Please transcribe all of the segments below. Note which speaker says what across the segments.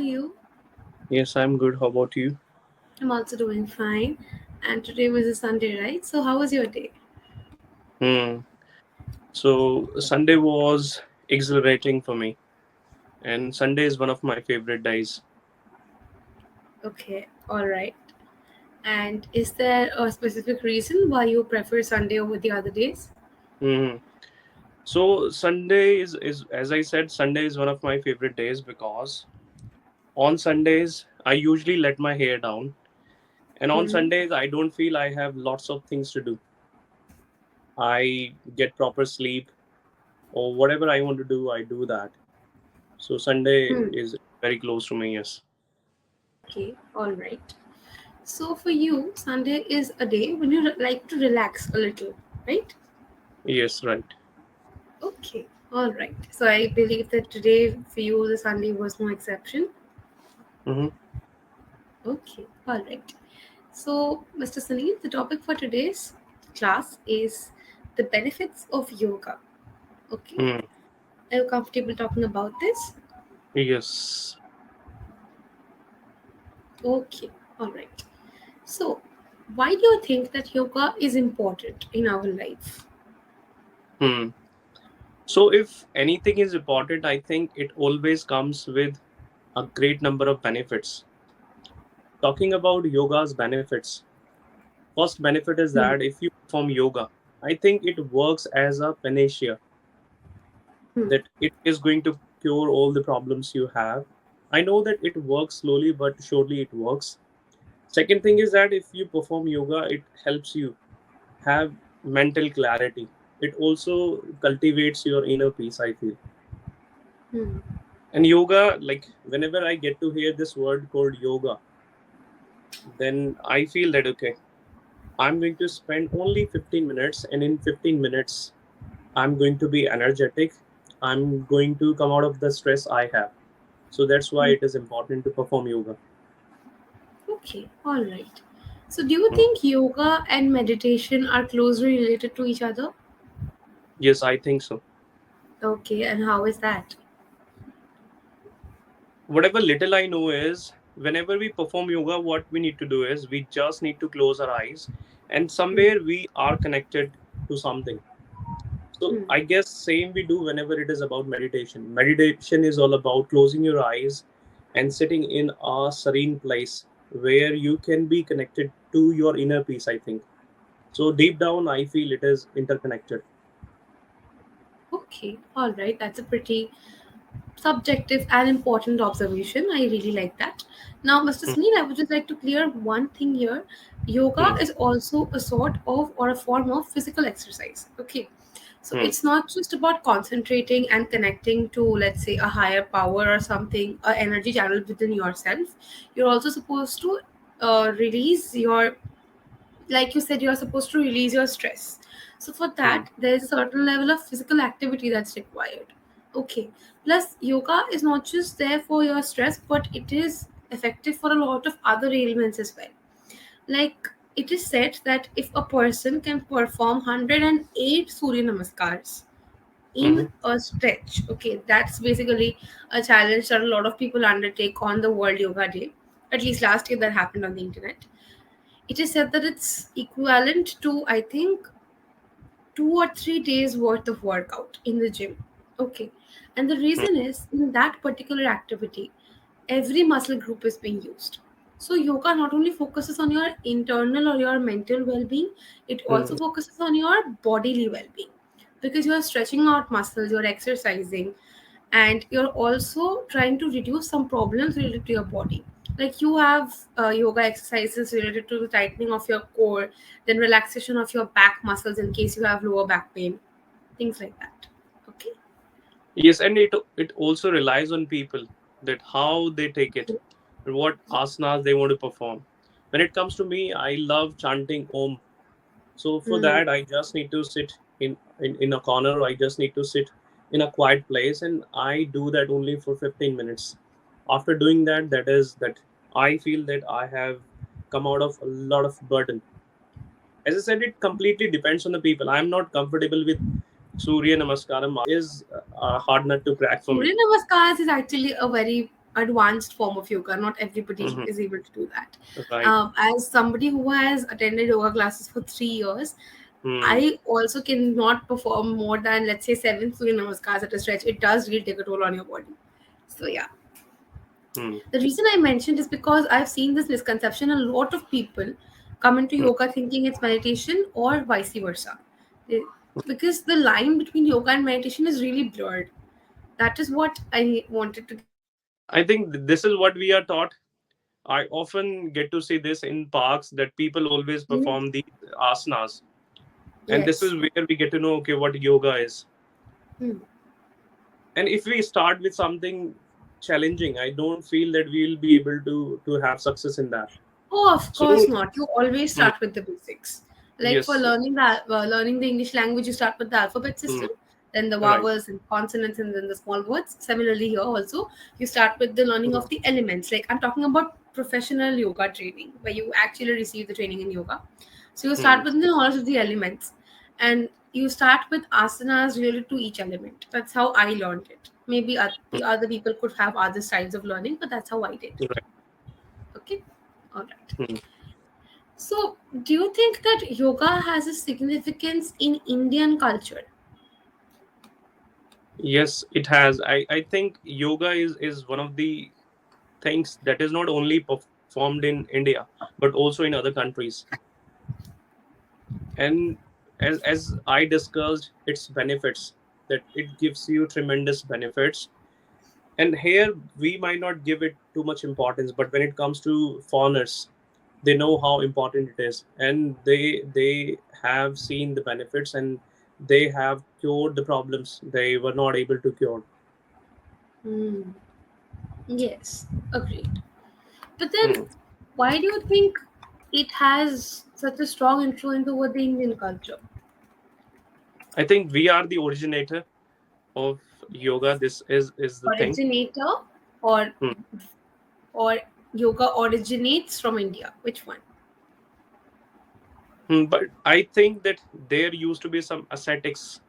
Speaker 1: you?
Speaker 2: Yes, I'm good. How about you?
Speaker 1: I'm also doing fine. And today was a Sunday, right? So, how was your day?
Speaker 2: Hmm. So Sunday was exhilarating for me, and Sunday is one of my favorite days.
Speaker 1: Okay, all right. And is there a specific reason why you prefer Sunday over the other days?
Speaker 2: Hmm. So Sunday is as I said, Sunday is one of my favorite days because on Sundays I usually let my hair down, and on
Speaker 1: Hmm.
Speaker 2: Sundays I don't feel I have lots of things to do. I get proper sleep or whatever I want to do, I do that. So Sunday
Speaker 1: Hmm.
Speaker 2: is very close to me. Yes.
Speaker 1: Okay, all right. So, for you, Sunday is a day when you like to relax a little, right?
Speaker 2: Yes. Right.
Speaker 1: Okay, all right. So, I believe that today for you, the Sunday was no exception.
Speaker 2: Mm-hmm.
Speaker 1: Okay, all right. So, Mr. Sunil, the topic for today's class is the benefits of yoga. Okay,
Speaker 2: Hmm.
Speaker 1: are you comfortable talking about this?
Speaker 2: Yes.
Speaker 1: Okay, all right. So, why do you think that yoga is important in our life?
Speaker 2: Hmm. So, if anything is important, I think it always comes with a great number of benefits. Talking about yoga's benefits, first benefit is
Speaker 1: Hmm.
Speaker 2: that if you perform yoga, I think it works as a panacea,
Speaker 1: Hmm.
Speaker 2: that it is going to cure all the problems you have. I know that it works slowly, but surely it works. Second thing is that if you perform yoga, it helps you have mental clarity. It also cultivates your inner peace, I feel.
Speaker 1: Hmm.
Speaker 2: And yoga, like whenever I get to hear this word called yoga, then I feel that okay, I'm going to spend only 15 minutes, and in 15 minutes, I'm going to be energetic. I'm going to come out of the stress I have. So that's why
Speaker 1: Hmm.
Speaker 2: it is important to perform yoga.
Speaker 1: Okay, all right. So, do you
Speaker 2: Mm.
Speaker 1: think yoga and meditation are closely related to each other?
Speaker 2: Yes, I think so.
Speaker 1: Okay, and how is that?
Speaker 2: Whatever little I know is whenever we perform yoga, what we need to do is we just need to close our eyes, and
Speaker 1: Hmm.
Speaker 2: somewhere we are connected to something. So
Speaker 1: Hmm.
Speaker 2: I guess same we do whenever it is about meditation. Meditation is all about closing your eyes and sitting in a serene place where you can be connected to your inner peace, I think. So deep down I feel it is interconnected.
Speaker 1: Okay, all right. That's a pretty subjective and important observation. I really like that. Now, Mr.
Speaker 2: Hmm.
Speaker 1: Sunil, I would just like to clear one thing here. Yoga
Speaker 2: Hmm.
Speaker 1: is also a sort of or a form of physical exercise. Okay. So
Speaker 2: Hmm.
Speaker 1: it's not just about concentrating and connecting to, let's say, a higher power or something, a energy channel within yourself. You're also supposed to release your, like you said, you're supposed to release your stress. So for
Speaker 2: Hmm.
Speaker 1: that there's a certain level of physical activity that's required. Okay, plus yoga is not just there for your stress, but it is effective for a lot of other ailments as well. Like, it is said that if a person can perform 108 surya namaskars in
Speaker 2: Hmm.
Speaker 1: a stretch, okay, that's basically a challenge that a lot of people undertake on the world yoga day. At least last year that happened on the internet. It is said that it's equivalent to, I think, 2 or 3 days worth of workout in the gym. Okay. And the reason is, in that particular activity, every muscle group is being used. So yoga not only focuses on your internal or your mental well-being, it
Speaker 2: Hmm.
Speaker 1: also focuses on your bodily well-being, because you are stretching out muscles, you're exercising, and you're also trying to reduce some problems related to your body. Like, you have yoga exercises related to the tightening of your core, then relaxation of your back muscles in case you have lower back pain, things like that. Okay.
Speaker 2: Yes, and it also relies on people, that how they take it and what asanas they want to perform. When it comes to me, I love chanting Om. So for
Speaker 1: Hmm.
Speaker 2: that, I just need to sit in a corner. I just need to sit in a quiet place, and I do that only for 15 minutes. After doing that, that is that I feel that I have come out of a lot of burden. As I said, it completely depends on the people. I'm not comfortable with Surya Namaskaram. Is a hard nut to crack for me.
Speaker 1: Surya namaskars is actually a very advanced form of yoga. Not everybody
Speaker 2: Hmm.
Speaker 1: is able to do that.
Speaker 2: Right.
Speaker 1: As somebody who has attended yoga classes for 3 years,
Speaker 2: Hmm.
Speaker 1: I also cannot perform more than, let's say, 7 Surya Namaskars at a stretch. It does really take a toll on your body. So yeah.
Speaker 2: Hmm.
Speaker 1: The reason I mentioned is because I've seen this misconception. A lot of people come into
Speaker 2: Hmm.
Speaker 1: yoga thinking it's meditation or vice versa. They- Because the line between yoga and meditation is really blurred. That is what I wanted to get across.
Speaker 2: I think this is what we are taught. I often get to see this in parks that people always
Speaker 1: Mm,
Speaker 2: perform these asanas, and this is
Speaker 1: yes.
Speaker 2: where we get to know, okay, what yoga is.
Speaker 1: Hmm.
Speaker 2: And if we start with something challenging, I don't feel that we will be able to have success in that.
Speaker 1: Oh, of
Speaker 2: So,
Speaker 1: course not. You always
Speaker 2: hmm,
Speaker 1: start with the basics. Like for
Speaker 2: yes,
Speaker 1: learning the English language, you start with the alphabet
Speaker 2: hmm,
Speaker 1: system, then the
Speaker 2: right,
Speaker 1: vowels and consonants, and then the small words. Similarly, here also you start with the learning
Speaker 2: hmm,
Speaker 1: of the elements. Like I'm talking about professional yoga training, where you actually receive the training in yoga. So you
Speaker 2: hmm,
Speaker 1: start with the knowledge of the elements, and you start with asanas related to each element. That's how I learned it. Maybe the other people could have other styles of learning, but that's how I did.
Speaker 2: right.
Speaker 1: Okay, all right.
Speaker 2: Hmm.
Speaker 1: So, do you think that yoga has a significance in Indian culture?
Speaker 2: Yes, it has. I think yoga is one of the things that is not only performed in India but also in other countries. And as I discussed its benefits, that it gives you tremendous benefits. And here we might not give it too much importance, but when it comes to foreigners, they know how important it is, and they have seen the benefits, and they have cured the problems they were not able to cure.
Speaker 1: Hmm. Yes, agreed. But then,
Speaker 2: Hmm.
Speaker 1: why do you think it has such a strong influence over the Indian culture?
Speaker 2: I think we are the originator of yoga. This is the thing.
Speaker 1: Originator, or
Speaker 2: Hmm.
Speaker 1: or yoga originates from India? Which one?
Speaker 2: But I think that there used to be some ascetics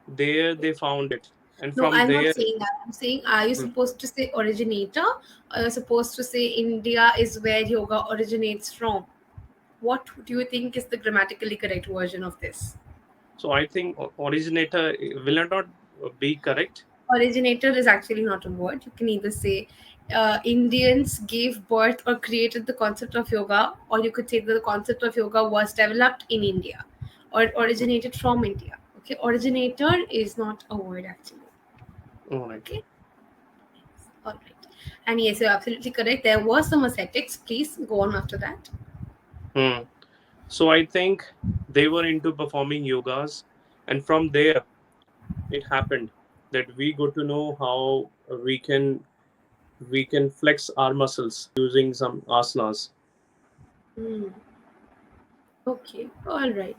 Speaker 2: there, they found it, and
Speaker 1: No,
Speaker 2: from
Speaker 1: I'm not
Speaker 2: there.
Speaker 1: saying that. I'm saying, are you
Speaker 2: Hmm.
Speaker 1: supposed to say originator, or you're supposed to say India is where yoga originates from? What do you think is the grammatically correct version of this?
Speaker 2: So I think originator will not be correct.
Speaker 1: Originator is actually not a word. You can either say Indians gave birth or created the concept of yoga, or you could say that the concept of yoga was developed in India or it originated from India. Okay, originator is not a word actually.
Speaker 2: All right.
Speaker 1: Okay, all right. And yes, you're absolutely correct. There were some ascetics. Please go on after that.
Speaker 2: Hmm. So I think they were into performing yogas, and from there it happened that we got to know how we can flex our muscles using some asanas.
Speaker 1: Hmm. Okay, all right.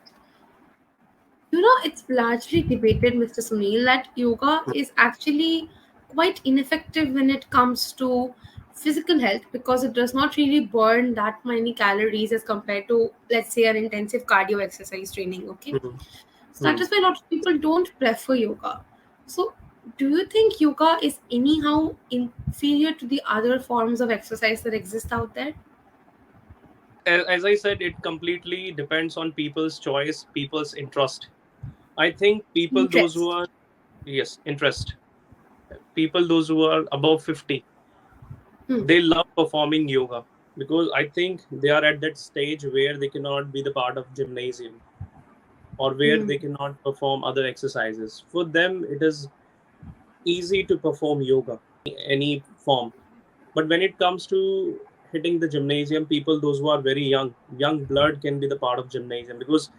Speaker 1: It's largely debated, Mr. Sunil, that yoga is actually quite ineffective when it comes to physical health because it does not really burn that many calories as compared to, let's say, an intensive cardio exercise training. Okay,
Speaker 2: Hmm.
Speaker 1: so that
Speaker 2: Hmm.
Speaker 1: is why a lot of people don't prefer yoga. So, do you think yoga is anyhow inferior to the other forms of exercise that exist out there?
Speaker 2: As I said, it completely depends on people's choice, people's interest. I think people those who
Speaker 1: Interest.
Speaker 2: are, yes, interest, people those who are above 50,
Speaker 1: Hmm.
Speaker 2: they love performing yoga because I think they are at that stage where they cannot be the part of gymnasium, or where
Speaker 1: Hmm.
Speaker 2: they cannot perform other exercises. For them, it is easy to perform yoga, any form. But when it comes to hitting the gymnasium, people those who are very young blood can be the part of gymnasium because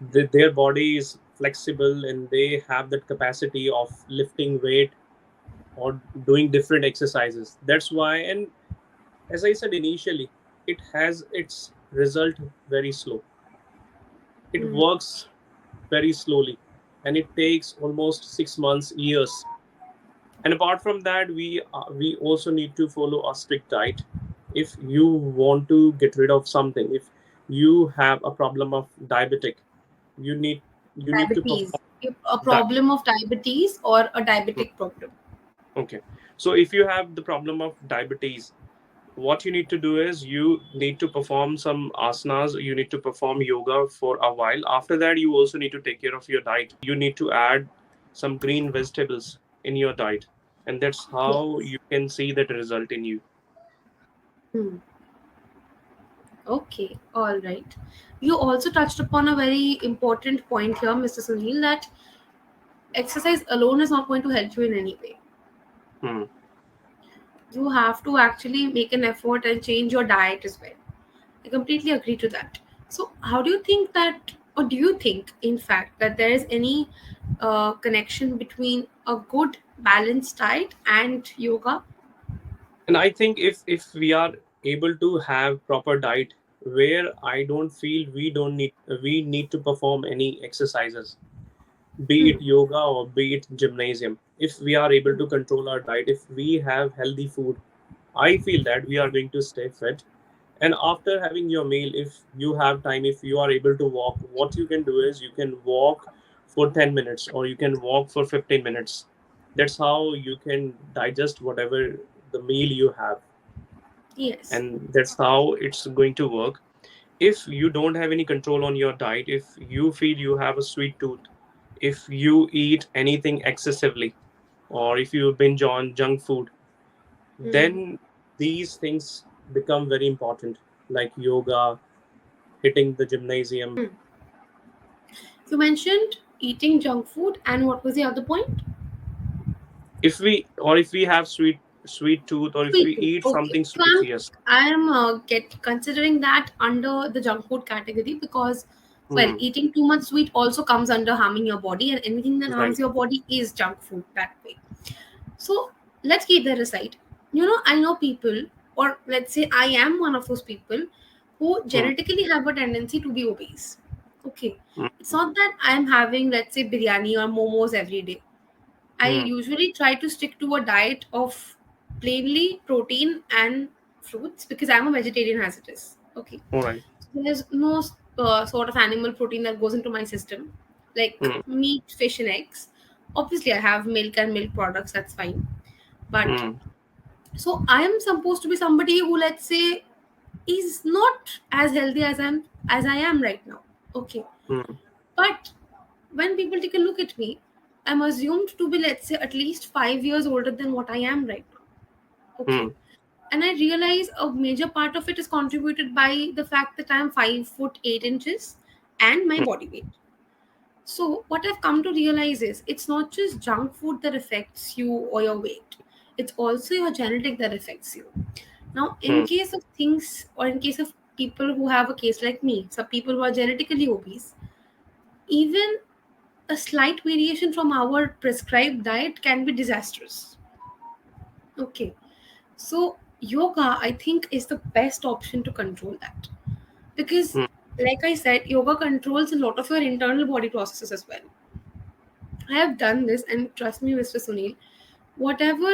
Speaker 2: their body is flexible and they have that capacity of lifting weight or doing different exercises. That's why, and as I said initially, it has its result very slow. It
Speaker 1: Hmm.
Speaker 2: works very slowly, and it takes almost 6 months, years. And apart from that, we also need to follow a strict diet. If you want to get rid of something, if you have a problem of diabetic, you need you need to
Speaker 1: Diabetes.
Speaker 2: perform
Speaker 1: A
Speaker 2: that.
Speaker 1: problem of diabetes or a diabetic problem.
Speaker 2: Okay. So if you have the problem of diabetes, what you need to do is you need to perform some asanas, you need to perform yoga for a while. After that, you also need to take care of your diet. You need to add some green vegetables in your diet, and that's how
Speaker 1: Yes.
Speaker 2: you can see that result in you.
Speaker 1: Hmm. Okay, all right. You also touched upon a very important point here, Mr. Sunil, that exercise alone is not going to help you in any way.
Speaker 2: Hmm.
Speaker 1: You have to actually make an effort and change your diet as well. I completely agree to that. So, how do you think that, or do you think, in fact, that there is any connection between a good balanced diet and yoga?
Speaker 2: And I think if we are able to have proper diet, where I don't feel we need to perform any exercises, be
Speaker 1: Hmm.
Speaker 2: it yoga or be it gymnasium. If we are able to control our diet, if we have healthy food, I feel that we are going to stay fit. And after having your meal, if you have time, if you are able to walk, what you can do is you can walk for 10 minutes or you can walk for 15 minutes. That's how you can digest whatever the meal you have,
Speaker 1: Yes.
Speaker 2: and that's how it's going to work. If you don't have any control on your diet, if you feel you have a sweet tooth, if you eat anything excessively, or if you binge on junk food,
Speaker 1: Hmm.
Speaker 2: then these things become very important, like yoga, hitting the gymnasium.
Speaker 1: Hmm. You mentioned eating junk food, and what was the other point?
Speaker 2: If we have sweet tooth, or if we
Speaker 1: Sweet tooth.
Speaker 2: eat
Speaker 1: Okay.
Speaker 2: something
Speaker 1: So
Speaker 2: sweet, yes.
Speaker 1: I'm get considering that under the junk food category because, well,
Speaker 2: Hmm.
Speaker 1: eating too much sweet also comes under harming your body, and anything that harms
Speaker 2: Right.
Speaker 1: your body is junk food that way. So let's keep that aside. I know people, or let's say I am one of those people who
Speaker 2: Hmm.
Speaker 1: genetically have a tendency to be obese. Okay.
Speaker 2: Hmm.
Speaker 1: It's not that I'm having, let's say, biryani or momos every day. I
Speaker 2: Hmm.
Speaker 1: usually try to stick to a diet of plainly protein and fruits because I'm a vegetarian as it is. Okay.
Speaker 2: All right.
Speaker 1: There's no sort of animal protein that goes into my system, like
Speaker 2: Hmm.
Speaker 1: meat, fish, and eggs. Obviously, I have milk and milk products, that's fine. But
Speaker 2: Hmm.
Speaker 1: so I am supposed to be somebody who, let's say, is not as healthy as I am right now. Okay.
Speaker 2: Hmm.
Speaker 1: But when people take a look at me, I'm assumed to be, let's say, at least 5 years older than what I am right now.
Speaker 2: Hmm.
Speaker 1: Okay. And I realize a major part of it is contributed by the fact that I'm 5'8" and my
Speaker 2: Hmm.
Speaker 1: body weight. So, what I've come to realize is it's not just junk food that affects you or your weight, it's also your genetic that affects you. Now, in
Speaker 2: Hmm.
Speaker 1: case of things, or in case of people who have a case like me, some people who are genetically obese, even a slight variation from our prescribed diet can be disastrous. Okay. So, yoga, I think, is the best option to control that. Because,
Speaker 2: Hmm.
Speaker 1: like I said, yoga controls a lot of your internal body processes as well. I have done this, and trust me, Mr. Sunil, whatever,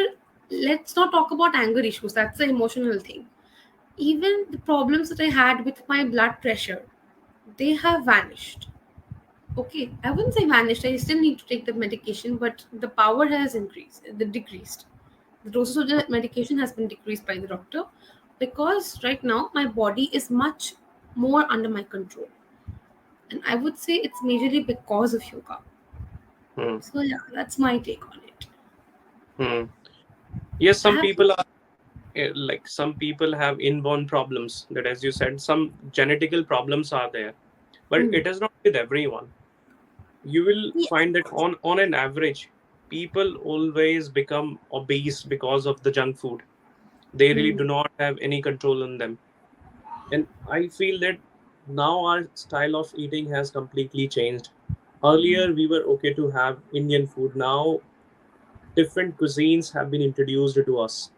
Speaker 1: let's not talk about anger issues, that's an emotional thing. Even the problems that I had with my blood pressure, they have vanished. Okay, I wouldn't say vanished. I still need to take the medication, but the power has increased, the decreased. The doses of the medication has been decreased by the doctor because right now my body is much more under my control, and I would say it's majorly because of yoga.
Speaker 2: Hmm.
Speaker 1: So yeah, that's my take on it.
Speaker 2: Hmm. Yes, some
Speaker 1: Have you?
Speaker 2: people are like some people have inborn problems, that as you said, some genetical problems are there, but
Speaker 1: Hmm.
Speaker 2: it is not with everyone. You will
Speaker 1: Yes.
Speaker 2: find that on an average, people always become obese because of the junk food. They really
Speaker 1: Hmm.
Speaker 2: do not have any control on them. And I feel that now our style of eating has completely changed. Earlier we were okay to have Indian food. Now different cuisines have been introduced to us.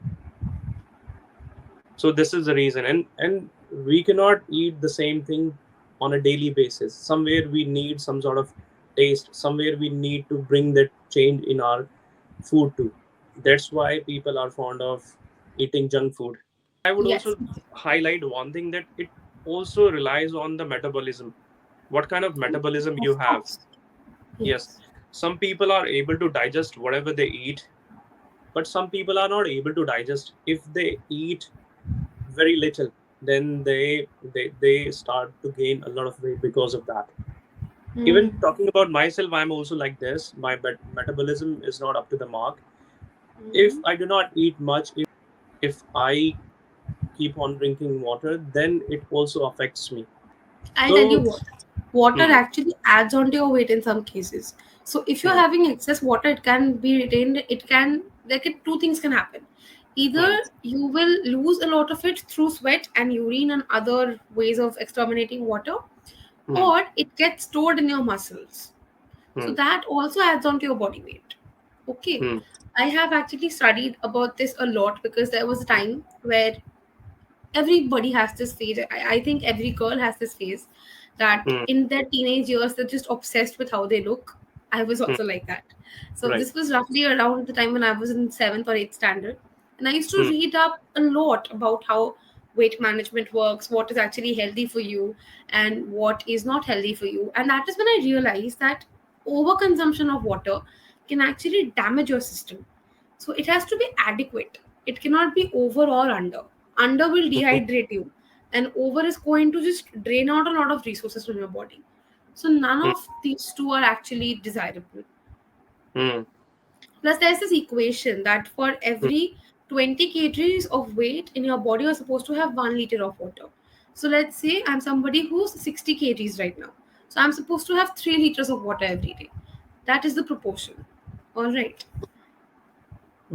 Speaker 2: So this is the reason, and we cannot eat the same thing on a daily basis. Somewhere we need some sort of taste, somewhere we need to bring that change in our food too. That's why people are fond of eating junk food. I would
Speaker 1: Yes.
Speaker 2: also highlight one thing, that it also relies on the metabolism, what kind of metabolism you
Speaker 1: Of
Speaker 2: have.
Speaker 1: course.
Speaker 2: Yes,
Speaker 1: Yes.
Speaker 2: some people are able to digest whatever they eat but some people are not able to digest. If they eat very little, then they start to gain a lot of weight because of that. Even
Speaker 1: Hmm.
Speaker 2: talking about myself, I'm also like this. My metabolism is not up to the mark. If
Speaker 1: Hmm.
Speaker 2: I do not eat much, if I keep on drinking water, then it also affects me.
Speaker 1: I'll tell you
Speaker 2: So,
Speaker 1: what, water
Speaker 2: hmm,
Speaker 1: actually adds on to your weight in some cases. So if you're
Speaker 2: hmm,
Speaker 1: having excess water, it can be retained. It can, like, two things can happen.
Speaker 2: hmm,
Speaker 1: Either you will lose a lot of it through sweat and urine and other ways of exterminating water,
Speaker 2: hmm,
Speaker 1: or it gets stored in your muscles. So
Speaker 2: hmm,
Speaker 1: that also adds on to your body weight. Okay.
Speaker 2: hmm,
Speaker 1: I have actually studied about this a lot because there was a time where everybody has this phase. I think every girl has this phase that
Speaker 2: hmm,
Speaker 1: in their teenage years they're just obsessed with how they look. I was
Speaker 2: hmm,
Speaker 1: also like that. So
Speaker 2: right.
Speaker 1: this was roughly around the time when I was in seventh or eighth standard, and I used to
Speaker 2: Hmm,
Speaker 1: read up a lot about how weight management works, what is actually healthy for you, and what is not healthy for you. And that is when I realized that overconsumption of water can actually damage your system. So it has to be adequate. It cannot be over or under. Under will
Speaker 2: hmm,
Speaker 1: dehydrate you, and over is going to just drain out a lot of resources from your body. So none
Speaker 2: hmm,
Speaker 1: of these two are actually desirable.
Speaker 2: hmm,
Speaker 1: Plus, there's this equation that for
Speaker 2: hmm.
Speaker 1: every 20 kgs of weight in your body, you're supposed to have 1 liter of water. So let's say I'm somebody who's 60 kgs right now. So I'm supposed to have 3 liters of water every day. That is the proportion. All right.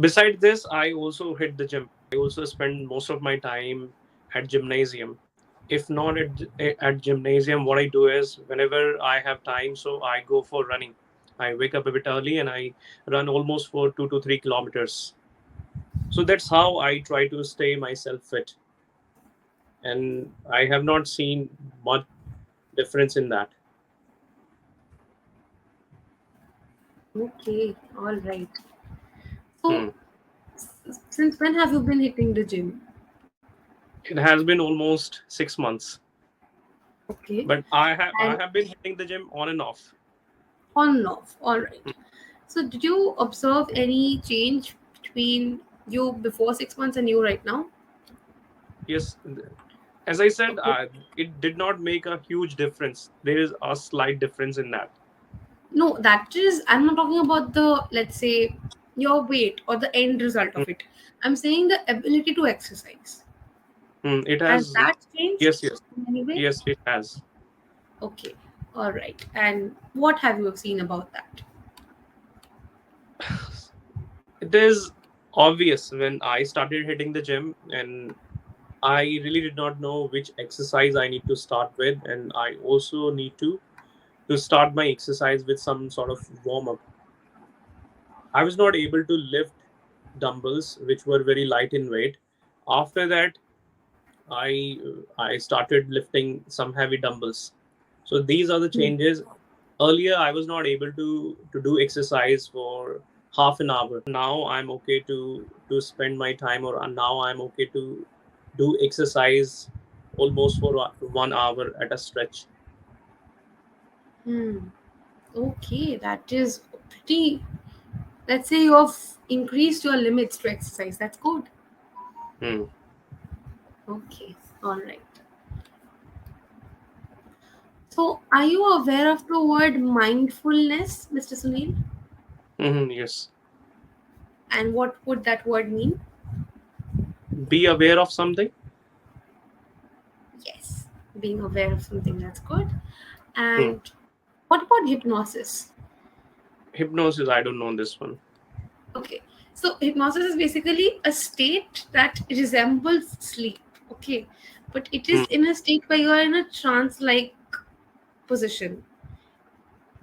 Speaker 2: Besides this, I also hit the gym. I also spend most of my time at gymnasium. If not at gymnasium, what I do is whenever I have time, so I go for running. I wake up a bit early and I run almost for 2 to 3 kilometers. So that's how I try to stay myself fit. And I have not seen much difference in that.
Speaker 1: Okay. All right. So
Speaker 2: Hmm.
Speaker 1: since when have you been hitting the gym?
Speaker 2: It has been almost 6 months,
Speaker 1: Okay.
Speaker 2: but I
Speaker 1: And
Speaker 2: have been hitting the gym on and off.
Speaker 1: on and off. All right. So did you observe any change between you before 6 months and you right now?
Speaker 2: Yes, as I said,
Speaker 1: Okay.
Speaker 2: it did not make a huge difference. There is a slight difference in that.
Speaker 1: No, that is, I'm not talking about the, let's say, your weight or the end result
Speaker 2: Mm,
Speaker 1: of it. I'm saying the ability to exercise.
Speaker 2: It
Speaker 1: Has
Speaker 2: has,
Speaker 1: that changed
Speaker 2: yes, yes,
Speaker 1: in any way?
Speaker 2: yes, it has.
Speaker 1: Okay. All right. And what have you seen about that?
Speaker 2: It is obvious when I started hitting the gym, and I really did not know which exercise I need to start with, and I also need to start my exercise with some sort of warm up. I was not able to lift dumbbells, which were very light in weight. After that, I started lifting some heavy dumbbells. So these are the
Speaker 1: Hmm.
Speaker 2: changes. Earlier, I was not able to do exercise for half an hour. Now I'm okay to spend my time, or now I'm okay to do exercise almost for 1 hour at a stretch.
Speaker 1: Hmm. Okay, that is pretty. Let's say you've increased your limits to exercise. That's good.
Speaker 2: Hmm.
Speaker 1: Okay, all right. So, are you aware of the word mindfulness, Mr. Sunil?
Speaker 2: Yes.
Speaker 1: And what would that word mean?
Speaker 2: Be aware of something.
Speaker 1: Yes, being aware of something. That's good.
Speaker 2: Hmm.
Speaker 1: And what about hypnosis?
Speaker 2: Hypnosis. I don't know this one.
Speaker 1: Okay, so hypnosis is basically a state that resembles sleep. Okay, but it is
Speaker 2: Hmm.
Speaker 1: in a state where you are in a trance like position.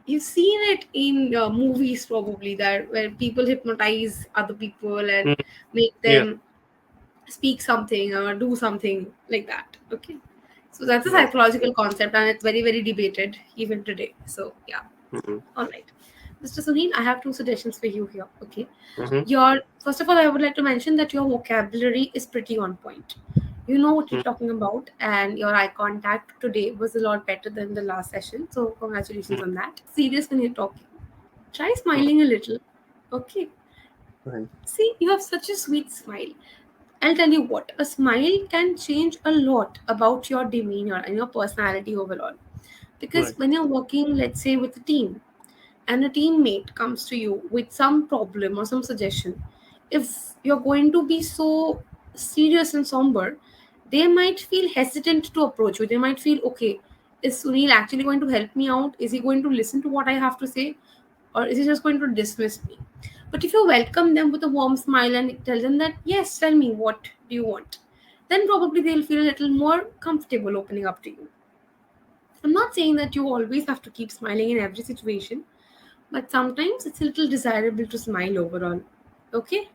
Speaker 1: You've seen it in movies probably, that where people hypnotize other people and
Speaker 2: Hmm.
Speaker 1: make
Speaker 2: Yes.
Speaker 1: them speak something or do something like that. Okay, so that's a
Speaker 2: Right.
Speaker 1: psychological concept and it's very very debated even today. So yeah.
Speaker 2: Hmm.
Speaker 1: All right, Mr. Sunil, I have two suggestions for you here. Okay,
Speaker 2: Hmm.
Speaker 1: your first of all, I would like to mention that your vocabulary is pretty on point. You know what you're talking about, and your eye contact today was a lot better than the last session. So congratulations on that. Serious when you're talking. Try
Speaker 2: Hmm.
Speaker 1: smiling a little. Okay.
Speaker 2: Right.
Speaker 1: See, you have such a sweet smile. I'll tell you what, a smile can change a lot about your demeanor and your personality overall. Because
Speaker 2: Right.
Speaker 1: when you're working, let's say, with a team, and a teammate comes to you with some problem or some suggestion, if you're going to be so serious and somber, they might feel hesitant to approach you. They might feel, okay, is Sunil actually going to help me out? Is he going to listen to what I have to say? Or is he just going to dismiss me? But if you welcome them with a warm smile and tell them that, yes, tell me, what do you want? Then probably they'll feel a little more comfortable opening up to you. I'm not saying that you always have to keep smiling in every situation, but sometimes it's a little desirable to smile overall. Okay?